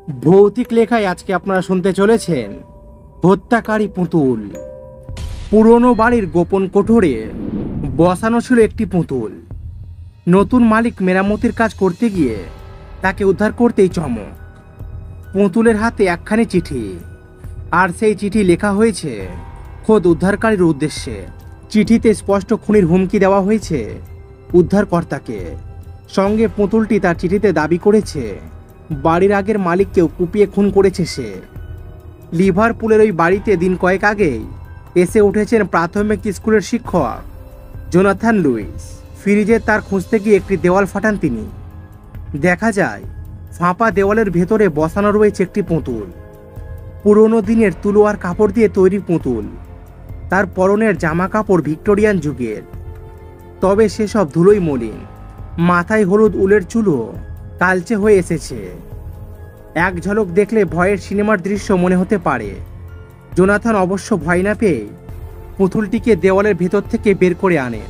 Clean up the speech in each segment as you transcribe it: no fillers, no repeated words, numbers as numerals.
ভৌতিক লেখায় আজকে আপনারা শুনতে চলেছেন হত্যাকারী পুতুল। পুরনো বাড়ির গোপন কোঠরে বসানো ছিল একটি পুতুল। নতুন মালিক মেরামতির কাজ করতে গিয়ে তাকে উদ্ধার করতেই চমক। পুতুলের হাতে একখানি চিঠি, আর সেই চিঠি লেখা হয়েছে খোদ উদ্ধারকারীর উদ্দেশ্যে। চিঠিতে স্পষ্ট খুনির হুমকি দেওয়া হয়েছে উদ্ধারকর্তাকে। সঙ্গে পুতুলটি তার চিঠিতে দাবি করেছে বাড়ির আগের মালিককেও কুপিয়ে খুন করেছে সে। লিভারপুলের ওই বাড়িতে দিন কয়েক আগেই এসে উঠেছেন প্রাথমিক স্কুলের শিক্ষক জোনাথন লুইস। ফ্রিজে তার খুঁজতে গিয়ে একটি দেওয়াল ফাটান তিনি। দেখা যায় ফাঁপা দেওয়ালের ভেতরে বসানো রয়েছে একটি পুতুল। পুরনো দিনের তুলো আর কাপড় দিয়ে তৈরি পুতুল। তার পরনের জামা কাপড় ভিক্টোরিয়ান যুগের, তবে সেসব ধুলোই মলিন। মাথায় হলুদ উলের চুলও কালচে হয়ে এসেছে। এক ঝলক দেখলে ভয়ের সিনেমার দৃশ্য মনে হতে পারে। জোনাথন অবশ্য ভয় না পেয়ে পুতুলটিকে দেওয়ালের ভেতর থেকে বের করে আনেন,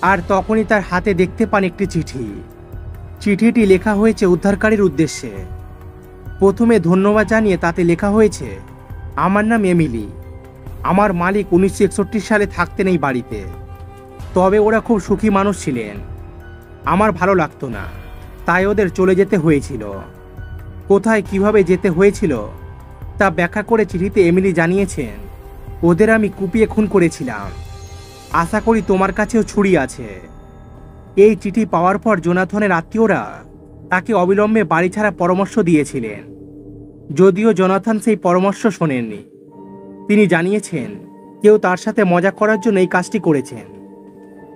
আর তখনই তার হাতে দেখতে পান একটি চিঠি। চিঠিটি লেখা হয়েছে উদ্ধারকারীর উদ্দেশ্যে। প্রথমে ধন্যবাদ জানিয়ে তাতে লেখা হয়েছে, আমার নাম এমিলি। আমার মালিক 1961 সালে থাকতেন এই বাড়িতে, তবে ওরা খুব সুখী মানুষ ছিলেন। আমার ভালো লাগতো না, তাই ওদের চলে যেতে হয়েছিল। কোথায় কিভাবে যেতে হয়েছিল তা ব্যাখ্যা করে চিঠিতে এমিলি জানিয়েছেন, ওদের আমি কুপিয়ে খুন করেছিলাম। আশা করি তোমার কাছেও ছুরি আছে। এই চিঠি পাওয়ার পর জোনাথনের আত্মীয়রা তাকে অবিলম্বে বাড়ি ছাড়া পরামর্শ দিয়েছিলেন, যদিও জোনাথন সেই পরামর্শ শোনেননি। তিনি জানিয়েছেন কেউ তার সাথে মজা করার জন্য এই কাজটি করেছেন,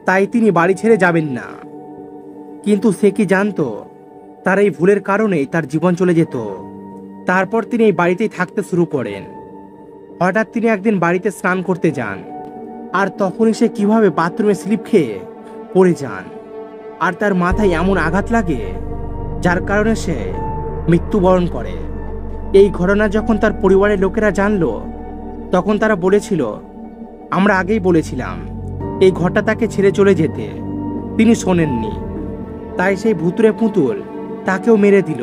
তাই তিনি বাড়ি ছেড়ে যাবেন না। কিন্তু সে কি জানতো তার এই ভুলের কারণেই তার জীবন চলে যেত। তারপর তিনি এই বাড়িতেই থাকতে শুরু করেন। হঠাৎ তিনি একদিন বাড়িতে স্নান করতে যান, আর তখনই সে কিভাবে বাথরুমে স্লিপ খেয়ে পড়ে যান, আর তার মাথায় এমন আঘাত লাগে যার কারণে সে মৃত্যুবরণ করে। এই ঘটনা যখন তার পরিবারের লোকেরা জানলো, তখন তারা বলেছিল, আমরা আগেই বলেছিলাম এই ঘরটা তাকে ছেড়ে চলে যেতে। তিনি শোনেননি, তাই সেই ভুতুড়ে পুতুল তাকেও মেরে দিল।